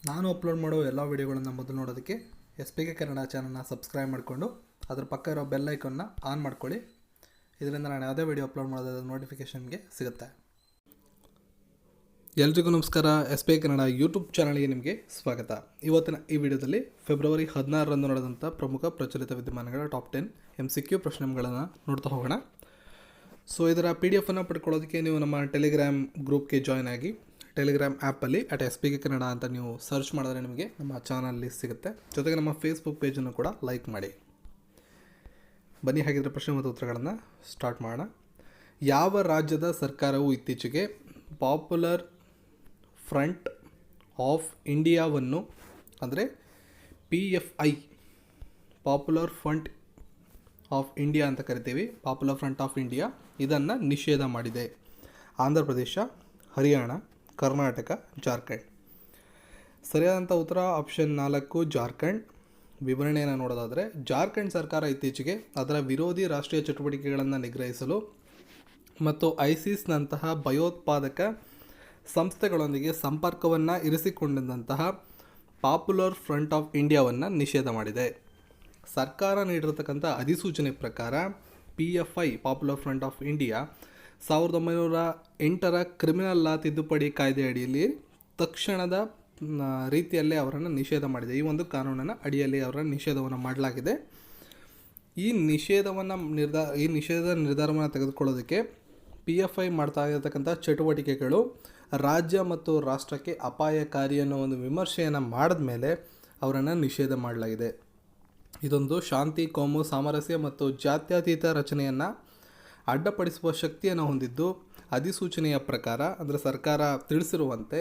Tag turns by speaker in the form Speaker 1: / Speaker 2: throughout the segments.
Speaker 1: ನಾನು ಅಪ್ಲೋಡ್ ಮಾಡೋ ಎಲ್ಲ ವೀಡಿಯೋಗಳನ್ನು ಮೊದಲು ನೋಡೋದಕ್ಕೆ SPK ಕನ್ನಡ ಚಾನಲ್ನ ಸಬ್ಸ್ಕ್ರೈಬ್ ಮಾಡಿಕೊಂಡು ಅದರ ಪಕ್ಕ ಇರೋ ಬೆಲ್ ಐಕನ್ನ ಆನ್ ಮಾಡ್ಕೊಳ್ಳಿ. ಇದರಿಂದ ನಾನು ಯಾವುದೇ ವೀಡಿಯೋ ಅಪ್ಲೋಡ್ ಮಾಡೋದಾದ ನೋಟಿಫಿಕೇಷನ್ಗೆ ಸಿಗುತ್ತೆ. ಎಲ್ರಿಗೂ ನಮಸ್ಕಾರ. SPK ಕನ್ನಡ ಯೂಟ್ಯೂಬ್ ಚಾನಲ್ಗೆ ನಿಮಗೆ ಸ್ವಾಗತ. ಇವತ್ತಿನ ಈ ವಿಡಿಯೋದಲ್ಲಿ ಫೆಬ್ರವರಿ 16ರಂದು ನಡೆದಂಥ ಪ್ರಮುಖ ಪ್ರಚಲಿತ ವಿದ್ಯಮಾನಗಳ ಟಾಪ್ 10 MCQ ಪ್ರಶ್ನೆಗಳನ್ನು ನೋಡ್ತಾ ಹೋಗೋಣ. ಸೊ ಇದರ PDF ಅನ್ನು ಪಡ್ಕೊಳ್ಳೋದಕ್ಕೆ ನೀವು ನಮ್ಮ ಟೆಲಿಗ್ರಾಮ್ ಗ್ರೂಪ್ಗೆ ಜಾಯ್ನ್ ಆಗಿ ಟೆಲಿಗ್ರಾಮ್ ಆ್ಯಪಲ್ಲಿ @SPK ಕನ್ನಡ ಅಂತ ನೀವು ಸರ್ಚ್ ಮಾಡಿದ್ರೆ ನಿಮಗೆ ನಮ್ಮ ಚಾನಲಲ್ಲಿ ಸಿಗುತ್ತೆ. ಜೊತೆಗೆ ನಮ್ಮ ಫೇಸ್ಬುಕ್ ಪೇಜನ್ನು ಕೂಡ ಲೈಕ್ ಮಾಡಿ. ಬನ್ನಿ ಹಾಗಿದ್ರೆ ಪ್ರಶ್ನೆ ಮತ್ತು ಉತ್ತರಗಳನ್ನು ಸ್ಟಾರ್ಟ್ ಮಾಡೋಣ. ಯಾವ ರಾಜ್ಯದ ಸರ್ಕಾರವು ಇತ್ತೀಚೆಗೆ ಪಾಪ್ಯುಲರ್ ಫ್ರಂಟ್ ಆಫ್ ಇಂಡಿಯಾವನ್ನು ಅಂದರೆ PFI popular front of India ಅಂತ ಕರಿತೀವಿ, ಪಾಪ್ಯುಲರ್ ಫ್ರಂಟ್ ಆಫ್ ಇಂಡಿಯಾ ಇದನ್ನು ನಿಷೇಧ ಮಾಡಿದೆ? ಆಂಧ್ರ ಪ್ರದೇಶ, ಹರಿಯಾಣ, ಕರ್ನಾಟಕ, ಜಾರ್ಖಂಡ್. ಸರಿಯಾದಂಥ ಉತ್ತರ ಆಪ್ಷನ್ 4 ಜಾರ್ಖಂಡ್. ವಿವರಣೆಯನ್ನು ನೋಡೋದಾದರೆ, ಜಾರ್ಖಂಡ್ ಸರ್ಕಾರ ಇತ್ತೀಚೆಗೆ ಅದರ ವಿರೋಧಿ ರಾಷ್ಟ್ರೀಯ ಚಟುವಟಿಕೆಗಳನ್ನು ನಿಗ್ರಹಿಸಲು ಮತ್ತು ಐಸಿಸ್ನಂತಹ ಭಯೋತ್ಪಾದಕ ಸಂಸ್ಥೆಗಳೊಂದಿಗೆ ಸಂಪರ್ಕವನ್ನು ಇರಿಸಿಕೊಂಡಂತಹ ಪಾಪ್ಯುಲರ್ ಫ್ರಂಟ್ ಆಫ್ ಇಂಡಿಯಾವನ್ನು ನಿಷೇಧ ಮಾಡಿದೆ. ಸರ್ಕಾರ ನೀಡಿರತಕ್ಕಂಥ ಅಧಿಸೂಚನೆ ಪ್ರಕಾರ PFI popular front of India 1908ರ ಕ್ರಿಮಿನಲ್ ಲಾ ತಿದ್ದುಪಡಿ ಕಾಯ್ದೆ ಅಡಿಯಲ್ಲಿ ತಕ್ಷಣದ ರೀತಿಯಲ್ಲೇ ಅವರನ್ನು ನಿಷೇಧ ಮಾಡಿದೆ. ಈ ಒಂದು ಕಾನೂನಿನ ಅಡಿಯಲ್ಲಿ ಅವರ ನಿಷೇಧವನ್ನು ಮಾಡಲಾಗಿದೆ. ಈ ನಿಷೇಧದ ನಿರ್ಧಾರವನ್ನು ತೆಗೆದುಕೊಳ್ಳೋದಕ್ಕೆ PFI ಮಾಡ್ತಾ ಇರತಕ್ಕಂಥ ಚಟುವಟಿಕೆಗಳು ರಾಜ್ಯ ಮತ್ತು ರಾಷ್ಟ್ರಕ್ಕೆ ಅಪಾಯಕಾರಿ ಅನ್ನೋ ಒಂದು ವಿಮರ್ಶೆಯನ್ನು ಮಾಡಿದ ಮೇಲೆ ಅವರನ್ನು ನಿಷೇಧ ಮಾಡಲಾಗಿದೆ. ಇದೊಂದು ಶಾಂತಿ, ಕೋಮು ಸಾಮರಸ್ಯ ಮತ್ತು ಜಾತ್ಯತೀತ ರಚನೆಯನ್ನು ಅಡ್ಡಪಡಿಸುವ ಶಕ್ತಿಯನ್ನು ಹೊಂದಿದ್ದು, ಅಧಿಸೂಚನೆಯ ಪ್ರಕಾರ ಅಂದರೆ ಸರ್ಕಾರ ತಿಳಿಸಿರುವಂತೆ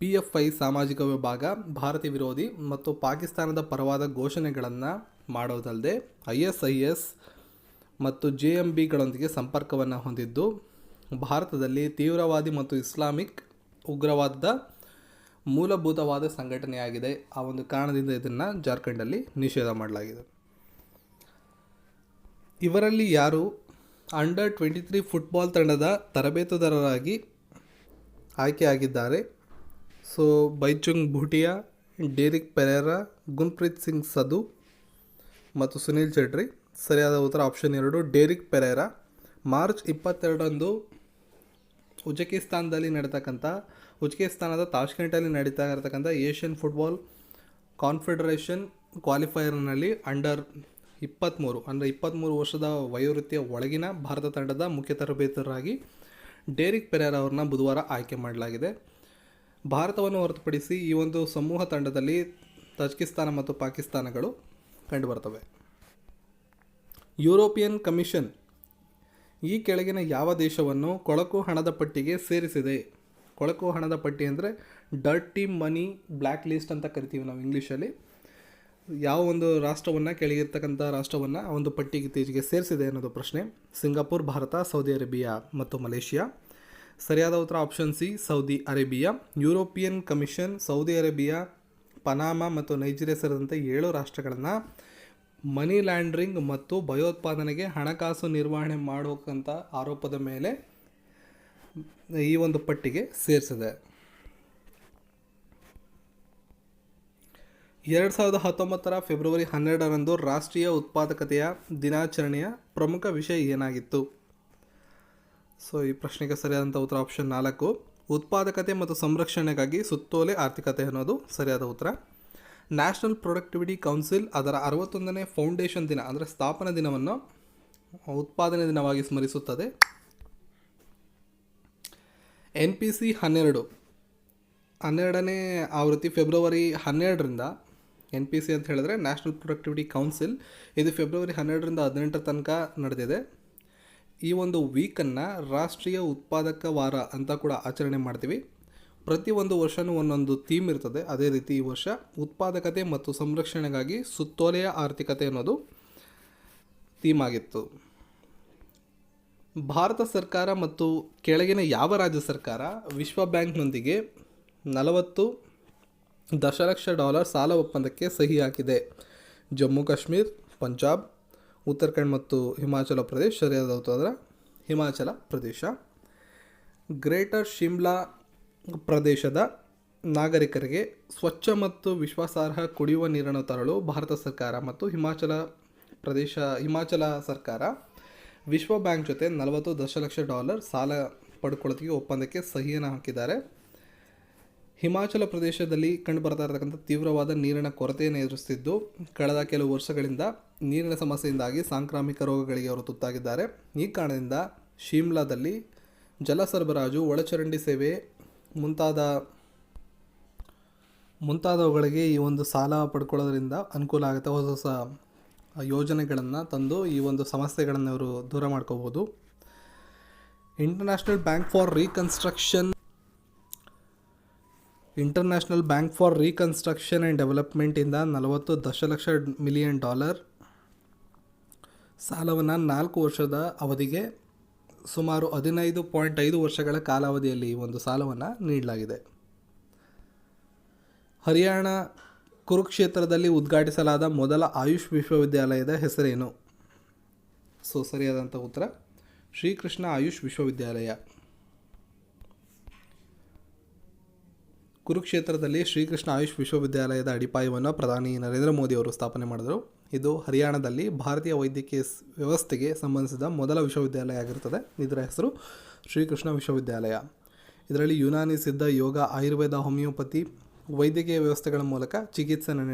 Speaker 1: PFI ಸಾಮಾಜಿಕ ವಿಭಾಗ, ಭಾರತೀಯ ವಿರೋಧಿ ಮತ್ತು ಪಾಕಿಸ್ತಾನದ ಪರವಾದ ಘೋಷಣೆಗಳನ್ನು ಮಾಡೋದಲ್ಲದೆ ISIS ಮತ್ತು JMBಗಳೊಂದಿಗೆ ಸಂಪರ್ಕವನ್ನು ಹೊಂದಿದ್ದು, ಭಾರತದಲ್ಲಿ ತೀವ್ರವಾದಿ ಮತ್ತು ಇಸ್ಲಾಮಿಕ್ ಉಗ್ರವಾದದ ಮೂಲಭೂತವಾದ ಸಂಘಟನೆಯಾಗಿದೆ. ಆ ಒಂದು ಕಾರಣದಿಂದ ಇದನ್ನು ಜಾರ್ಖಂಡಲ್ಲಿ ನಿಷೇಧ ಮಾಡಲಾಗಿದೆ. ಇವರಲ್ಲಿ ಯಾರು ಅಂಡರ್ 23 ಫುಟ್ಬಾಲ್ ತಂಡದ ತರಬೇತುದಾರರಾಗಿ ಆಯ್ಕೆಯಾಗಿದ್ದಾರೆ? ಸೊ ಬೈಚುಂಗ್ ಭೂಟಿಯಾ, ಡೆರಿಕ್ ಪೆರೇರಾ, ಗುನ್ಪ್ರೀತ್ ಸಿಂಗ್ ಸಂಧು ಮತ್ತು ಸುನಿಲ್ ಚಟ್ರಿ. ಸರಿಯಾದ ಉತ್ತರ ಆಪ್ಷನ್ 2 ಡೆರಿಕ್ ಪೆರೇರಾ. ಮಾರ್ಚ್ 22ರಂದು ಉಜ್ಬೇಕಿಸ್ತಾನದ ತಾಷ್ಕೆಂಟಲ್ಲಿ ನಡೀತಾ ಇರತಕ್ಕಂಥ ಏಷ್ಯನ್ ಫುಟ್ಬಾಲ್ ಕಾನ್ಫೆಡರೇಷನ್ ಕ್ವಾಲಿಫೈಯರ್ನಲ್ಲಿ ಅಂಡರ್ 23 ಅಂದರೆ 23 ವರ್ಷದ ವಯೋವೃತ್ತಿಯ ಒಳಗಿನ ಭಾರತ ತಂಡದ ಮುಖ್ಯ ತರಬೇತುದಾರರಾಗಿ ಡೆರಿಕ್ ಪೆರೇರಾ ಅವ್ರನ್ನ ಬುಧವಾರ ಆಯ್ಕೆ ಮಾಡಲಾಗಿದೆ. ಭಾರತವನ್ನು ಹೊರತುಪಡಿಸಿ ಈ ಒಂದು ಸಮೂಹ ತಂಡದಲ್ಲಿ ತಜಿಕಿಸ್ತಾನ ಮತ್ತು ಪಾಕಿಸ್ತಾನಗಳು ಕಂಡುಬರ್ತವೆ. ಯುರೋಪಿಯನ್ ಕಮಿಷನ್ ಈ ಕೆಳಗಿನ ಯಾವ ದೇಶವನ್ನು ಕೊಳಕು ಹಣದ ಪಟ್ಟಿಗೆ ಸೇರಿಸಿದೆ? ಕೊಳಕು ಹಣದ ಪಟ್ಟಿ ಅಂದರೆ ಡರ್ಟಿ ಮನಿ ಬ್ಲ್ಯಾಕ್ ಲಿಸ್ಟ್ ಅಂತ ಕರಿತೀವಿ ನಾವು ಇಂಗ್ಲೀಷಲ್ಲಿ. ಯಾವ ಒಂದು ರಾಷ್ಟ್ರವನ್ನು, ಕೆಳಗಿರ್ತಕ್ಕಂಥ ರಾಷ್ಟ್ರವನ್ನು ಆ ಒಂದು ಪಟ್ಟಿಗೆ ಇತ್ತೀಚೆಗೆ ಸೇರಿಸಿದೆ ಅನ್ನೋದು ಪ್ರಶ್ನೆ. ಸಿಂಗಾಪುರ್, ಭಾರತ, ಸೌದಿ ಅರೇಬಿಯಾ ಮತ್ತು ಮಲೇಷಿಯಾ. ಸರಿಯಾದ ಉತ್ತರ option C Saudi Arabia. European commission Saudi Arabia, Panama ಮತ್ತು ನೈಜೀರಿಯಾ ಸೇರಿದಂತೆ 7 ರಾಷ್ಟ್ರಗಳನ್ನು ಮನಿ ಲ್ಯಾಂಡ್ರಿಂಗ್ ಮತ್ತು ಭಯೋತ್ಪಾದನೆಗೆ ಹಣಕಾಸು ನಿರ್ವಹಣೆ ಮಾಡೋಕ್ಕಂಥ ಆರೋಪದ ಮೇಲೆ ಈ ಒಂದು ಪಟ್ಟಿಗೆ ಸೇರಿಸಿದೆ. 2019ರ ಫೆಬ್ರವರಿ 12ರಂದು ರಾಷ್ಟ್ರೀಯ ಉತ್ಪಾದಕತೆಯ ದಿನಾಚರಣೆಯ ಪ್ರಮುಖ ವಿಷಯ ಏನಾಗಿತ್ತು? ಸೊ ಈ ಪ್ರಶ್ನೆಗೆ ಸರಿಯಾದಂಥ ಉತ್ತರ ಆಪ್ಷನ್ 4 ಉತ್ಪಾದಕತೆ ಮತ್ತು ಸಂರಕ್ಷಣೆಗಾಗಿ ಸುತ್ತೋಲೆ ಆರ್ಥಿಕತೆ ಅನ್ನೋದು ಸರಿಯಾದ ಉತ್ತರ. ನ್ಯಾಷನಲ್ ಪ್ರೊಡಕ್ಟಿವಿಟಿ ಕೌನ್ಸಿಲ್ ಅದರ 61ನೇ ಫೌಂಡೇಶನ್ ದಿನ ಅಂದರೆ ಸ್ಥಾಪನಾ ದಿನವನ್ನು ಉತ್ಪಾದನೆ ದಿನವಾಗಿ ಸ್ಮರಿಸುತ್ತದೆ. NPC 12ನೇ ಆವೃತ್ತಿ ಫೆಬ್ರವರಿ 12ರಿಂದ NPC ಅಂತ ಹೇಳಿದ್ರೆ ನ್ಯಾಷನಲ್ ಪ್ರೊಡಕ್ಟಿವಿಟಿ ಕೌನ್ಸಿಲ್, ಇದು ಫೆಬ್ರವರಿ 12ರಿಂದ 18 ತನಕ ನಡೆದಿದೆ. ಈ ಒಂದು ವೀಕನ್ನು ರಾಷ್ಟ್ರೀಯ ಉತ್ಪಾದಕ ವಾರ ಅಂತ ಕೂಡ ಆಚರಣೆ ಮಾಡ್ತೀವಿ. ಪ್ರತಿ ಒಂದು ವರ್ಷವೂ ಒಂದೊಂದು ಥೀಮ್ ಇರ್ತದೆ. ಅದೇ ರೀತಿ ಈ ವರ್ಷ ಉತ್ಪಾದಕತೆ ಮತ್ತು ಸಂರಕ್ಷಣೆಗಾಗಿ ಸುತ್ತೋಲೆಯ ಆರ್ಥಿಕತೆ ಅನ್ನೋದು ಥೀಮ್ ಆಗಿತ್ತು. ಭಾರತ ಸರ್ಕಾರ ಮತ್ತು ಕೆಳಗಿನ ಯಾವ ರಾಜ್ಯ ಸರ್ಕಾರ ವಿಶ್ವ ಬ್ಯಾಂಕ್ನೊಂದಿಗೆ $40 ದಶಲಕ್ಷ ಸಾಲ ಒಪ್ಪಂದಕ್ಕೆ ಸಹಿ ಹಾಕಿದೆ? ಜಮ್ಮು ಕಾಶ್ಮೀರ್, ಪಂಜಾಬ್, ಉತ್ತರಾಖಂಡ್ ಮತ್ತು ಹಿಮಾಚಲ ಪ್ರದೇಶ. ಸರಿಯಾದ ಉತ್ತರ ಹಿಮಾಚಲ ಪ್ರದೇಶ. ಗ್ರೇಟರ್ ಶಿಮ್ಲಾ ಪ್ರದೇಶದ ನಾಗರಿಕರಿಗೆ ಸ್ವಚ್ಛ ಮತ್ತು ವಿಶ್ವಾಸಾರ್ಹ ಕುಡಿಯುವ ನೀರನ್ನು ತರಲು ಭಾರತ ಸರ್ಕಾರ ಮತ್ತು ಹಿಮಾಚಲ ಸರ್ಕಾರ ವಿಶ್ವ ಬ್ಯಾಂಕ್ ಜೊತೆ $40 ದಶಲಕ್ಷ ಸಾಲ ಪಡ್ಕೊಳ್ಳೋದಕ್ಕೆ ಒಪ್ಪಂದಕ್ಕೆ ಸಹಿಯನ್ನು ಹಾಕಿದ್ದಾರೆ. ಹಿಮಾಚಲ ಪ್ರದೇಶದಲ್ಲಿ ಕಂಡುಬರ್ತಾ ಇರತಕ್ಕಂಥ ತೀವ್ರವಾದ ನೀರಿನ ಕೊರತೆಯನ್ನು ಎದುರಿಸುತ್ತಿದ್ದು, ಕಳೆದ ಕೆಲವು ವರ್ಷಗಳಿಂದ ನೀರಿನ ಸಮಸ್ಯೆಯಿಂದಾಗಿ ಸಾಂಕ್ರಾಮಿಕ ರೋಗಗಳಿಗೆ ಅವರು ತುತ್ತಾಗಿದ್ದಾರೆ. ಈ ಕಾರಣದಿಂದ ಶಿಮ್ಲಾದಲ್ಲಿ ಜಲ ಸರಬರಾಜು, ಒಳಚರಂಡಿ ಸೇವೆ ಮುಂತಾದವುಗಳಿಗೆ ಈ ಒಂದು ಸಾಲ ಪಡ್ಕೊಳ್ಳೋದ್ರಿಂದ ಅನುಕೂಲ ಆಗುತ್ತೆ. ಹೊಸ ಯೋಜನೆಗಳನ್ನು ತಂದು ಈ ಒಂದು ಸಮಸ್ಯೆಗಳನ್ನು ಅವರು ದೂರ ಮಾಡ್ಕೋಬೋದು. International bank for reconstruction and ಡೆವಲಪ್ಮೆಂಟಿಂದ $40 ದಶಲಕ್ಷ ಸಾಲವನ್ನು 4 ವರ್ಷದ ಅವಧಿಗೆ ಸುಮಾರು 15.5 ವರ್ಷಗಳ ಕಾಲಾವಧಿಯಲ್ಲಿ ಈ ಒಂದು ಸಾಲವನ್ನು ನೀಡಲಾಗಿದೆ. ಹರಿಯಾಣ ಕುರುಕ್ಷೇತ್ರದಲ್ಲಿ ಉದ್ಘಾಟಿಸಲಾದ ಮೊದಲ ಆಯುಷ್ ವಿಶ್ವವಿದ್ಯಾಲಯದ ಹೆಸರೇನು? ಸರಿಯಾದಂಥ ಉತ್ತರ ಶ್ರೀಕೃಷ್ಣ ಆಯುಷ್ ವಿಶ್ವವಿದ್ಯಾಲಯ. ಕುರುಕ್ಷೇತ್ರದಲ್ಲಿ ಶ್ರೀಕೃಷ್ಣ ಆಯುಷ್ ವಿಶ್ವವಿದ್ಯಾಲಯದ ಅಡಿಪಾಯವನ್ನು ಪ್ರಧಾನಿ ನರೇಂದ್ರ ಮೋದಿ ಅವರು ಸ್ಥಾಪನೆ ಮಾಡಿದರು. ಇದು ಹರಿಯಾಣದಲ್ಲಿ ಭಾರತೀಯ ವೈದ್ಯಕೀಯ ವ್ಯವಸ್ಥೆಗೆ ಸಂಬಂಧಿಸಿದ ಮೊದಲ ವಿಶ್ವವಿದ್ಯಾಲಯ ಆಗಿರುತ್ತದೆ. ಇದರ ಹೆಸರು ಶ್ರೀಕೃಷ್ಣ ವಿಶ್ವವಿದ್ಯಾಲಯ. ಇದರಲ್ಲಿ ಯುನಾನಿ, ಸಿದ್ಧ, ಯೋಗ, ಆಯುರ್ವೇದ, ಹೋಮಿಯೋಪತಿ ವೈದ್ಯಕೀಯ ವ್ಯವಸ್ಥೆಗಳ ಮೂಲಕ ಚಿಕಿತ್ಸೆಯನ್ನು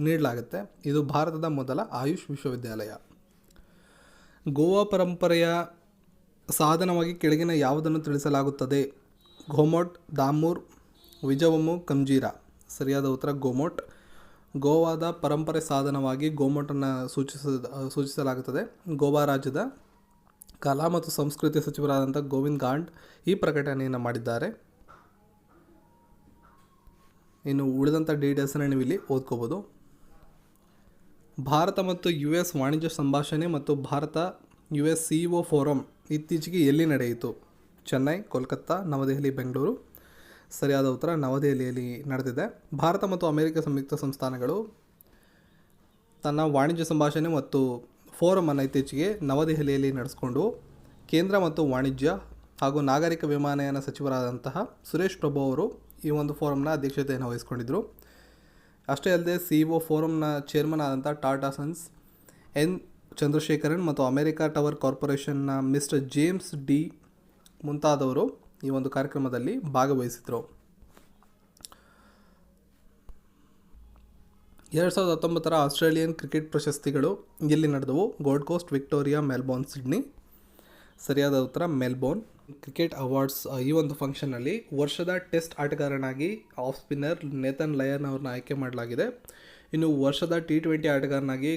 Speaker 1: ನೀಡಲಾಗುತ್ತೆ. ಇದು ಭಾರತದ ಮೊದಲ ಆಯುಷ್ ವಿಶ್ವವಿದ್ಯಾಲಯ. ಗೋವಾ ಪರಂಪರೆಯ ಸಾಧನವಾಗಿ ಕೆಳಗಿನ ಯಾವುದನ್ನು ತಿಳಿಸಲಾಗುತ್ತದೆ? ಘೋಮೋಟ್, ದಾಮೂರ್, ವಿಜವಮು, ಕಂಜೀರಾ. ಸರಿಯಾದ ಉತ್ತರ ಗೋಮೋಟ್. ಗೋವಾದ ಪರಂಪರೆ ಸಾಧನವಾಗಿ ಗೋಮೋಟನ್ನು ಸೂಚಿಸಲಾಗುತ್ತದೆ. ಗೋವಾ ರಾಜ್ಯದ ಕಲಾ ಮತ್ತು ಸಂಸ್ಕೃತಿ ಸಚಿವರಾದಂಥ ಗೋವಿಂದ್ ಗಾಂಡ್ ಈ ಪ್ರಕಟಣೆಯನ್ನು ಮಾಡಿದ್ದಾರೆ. ಇನ್ನು ಉಳಿದಂಥ ಡೀಟೇಲ್ಸನ್ನು ನೀವು ಇಲ್ಲಿ ಓದ್ಕೋಬೋದು. ಭಾರತ ಮತ್ತು US ವಾಣಿಜ್ಯ ಸಂಭಾಷಣೆ ಮತ್ತು ಭಾರತ US CEO ಫೋರಂ ಇತ್ತೀಚೆಗೆ ಎಲ್ಲಿ ನಡೆಯಿತು? ಚೆನ್ನೈ, ಕೋಲ್ಕತ್ತಾ, ನವದೆಹಲಿ, ಬೆಂಗಳೂರು. ಸರಿಯಾದ ಉತ್ತರ ನವದೆಹಲಿಯಲ್ಲಿ ನಡೆದಿದೆ. ಭಾರತ ಮತ್ತು ಅಮೆರಿಕ ಸಂಯುಕ್ತ ಸಂಸ್ಥಾನಗಳು ತನ್ನ ವಾಣಿಜ್ಯ ಸಂಭಾಷಣೆ ಮತ್ತು ಫೋರಮನ್ನು ಇತ್ತೀಚೆಗೆ ನವದೆಹಲಿಯಲ್ಲಿ ನಡೆಸಿಕೊಂಡು ಕೇಂದ್ರ ಮತ್ತು ವಾಣಿಜ್ಯ ಹಾಗೂ ನಾಗರಿಕ ವಿಮಾನಯಾನ ಸಚಿವರಾದಂತಹ ಸುರೇಶ್ ಪ್ರಭು ಅವರು ಈ ಒಂದು ಫೋರಮ್ನ ಅಧ್ಯಕ್ಷತೆಯನ್ನು ವಹಿಸಿಕೊಂಡಿದ್ದರು. ಅಷ್ಟೇ ಅಲ್ಲದೆ CEO ಫೋರಮ್ನ ಚೇರ್ಮನ್ ಆದಂಥ ಟಾಟಾ ಸನ್ಸ್ N. ಚಂದ್ರಶೇಖರನ್ ಮತ್ತು ಅಮೆರಿಕಾ ಟವರ್ ಕಾರ್ಪೊರೇಷನ್ನ ಮಿಸ್ಟರ್ ಜೇಮ್ಸ್ ಡಿ ಮುಂತಾದವರು ಈ ಒಂದು ಕಾರ್ಯಕ್ರಮದಲ್ಲಿ ಭಾಗವಹಿಸಿದರು. 2019 ಆಸ್ಟ್ರೇಲಿಯನ್ ಕ್ರಿಕೆಟ್ ಪ್ರಶಸ್ತಿಗಳು ಎಲ್ಲಿ ನಡೆದವು? Gold Coast, Victoria, Melbourne, Sydney. ಸರಿಯಾದ ಉತ್ತರ ಮೆಲ್ಬೋರ್ನ್. ಕ್ರಿಕೆಟ್ ಅವಾರ್ಡ್ಸ್ ಈ ಒಂದು ಫಂಕ್ಷನ್ನಲ್ಲಿ ವರ್ಷದ ಟೆಸ್ಟ್ ಆಟಗಾರನಾಗಿ ಆಫ್ ಸ್ಪಿನ್ನರ್ ನೇಥನ್ ಲಯನ್ ಅವ್ರನ್ನ ಆಯ್ಕೆ ಮಾಡಲಾಗಿದೆ. ಇನ್ನು ವರ್ಷದ T20 ಆಟಗಾರನಾಗಿ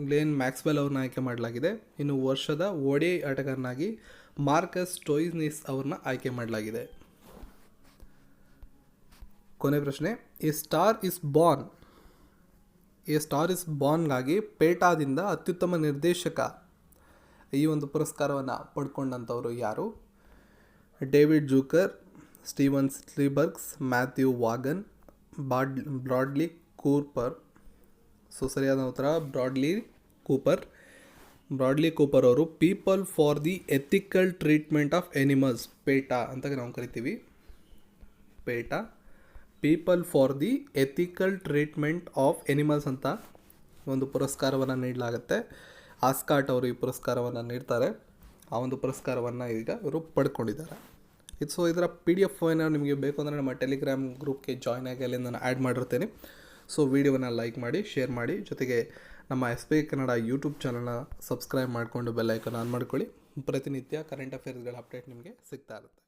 Speaker 1: ಗ್ಲೇನ್ ಮ್ಯಾಕ್ಸ್ವೆಲ್ ಅವ್ರನ್ನ ಆಯ್ಕೆ ಮಾಡಲಾಗಿದೆ. ಇನ್ನು ವರ್ಷದ ODI ಆಟಗಾರನಾಗಿ ಮಾರ್ಕಸ್ ಸ್ಟೋಯ್ನಿಸ್ ಅವ್ರನ್ನ ಆಯ್ಕೆ ಮಾಡಲಾಗಿದೆ. ಕೊನೆ ಪ್ರಶ್ನೆ, ಎ ಸ್ಟಾರ್ ಇಸ್ ಬಾರ್ನ್ಗಾಗಿ ಪೇಟಾದಿಂದ ಅತ್ಯುತ್ತಮ ನಿರ್ದೇಶಕ ಈ ಒಂದು ಪುರಸ್ಕಾರವನ್ನು ಪಡ್ಕೊಂಡಂಥವರು ಯಾರು? David Zucker, Steven Spielberg, Matthew Vaughn, Bradley Cooper. ಸರಿಯಾದ ಉತ್ತರ ಬ್ರಾಡ್ಲಿ ಕೂಪರ್ ಅವರು people for the ethical treatment of animals, PETA ಅಂತ ನಾವು ಕರಿತೀವಿ. PETA, people for the ethical treatment of animals ಅಂತ ಒಂದು ಪುರಸ್ಕಾರವನ್ನು ನೀಡಲಾಗುತ್ತೆ. ಆಸ್ಕಾಟ್ ಅವರು ಈ ಪುರಸ್ಕಾರವನ್ನು ನೀಡ್ತಾರೆ. ಆ ಒಂದು ಪುರಸ್ಕಾರವನ್ನು ಈಗ ಇವರು ಪಡ್ಕೊಂಡಿದ್ದಾರೆ. ಇದರ PDF ಏನಾದ್ರು ನಿಮಗೆ ಬೇಕು ಅಂದರೆ ನಮ್ಮ ಟೆಲಿಗ್ರಾಮ್ ಗ್ರೂಪ್ಗೆ ಜಾಯ್ನ್ ಆಗಿ ಅಲ್ಲಿ ನಾನು ಆ್ಯಡ್ ಮಾಡಿರ್ತೇನೆ. ವಿಡಿಯೋವನ್ನು ಲೈಕ್ ಮಾಡಿ, ಶೇರ್ ಮಾಡಿ, ಜೊತೆಗೆ ನಮ್ಮ SBI ಕನ್ನಡ ಯೂಟ್ಯೂಬ್ ಚಾನಲ್ನ ಸಬ್ಸ್ಕ್ರೈಬ್ ಮಾಡಿಕೊಂಡು ಬೆಲ್ ಐಕಾನ್ ಆನ್ ಮಾಡ್ಕೊಳ್ಳಿ. ಪ್ರತಿನಿತ್ಯ ಕರೆಂಟ್ ಅಫೇರ್ಸ್ಗಳ ಅಪ್ಡೇಟ್ ನಿಮಗೆ ಸಿಗ್ತಾ ಇರುತ್ತೆ.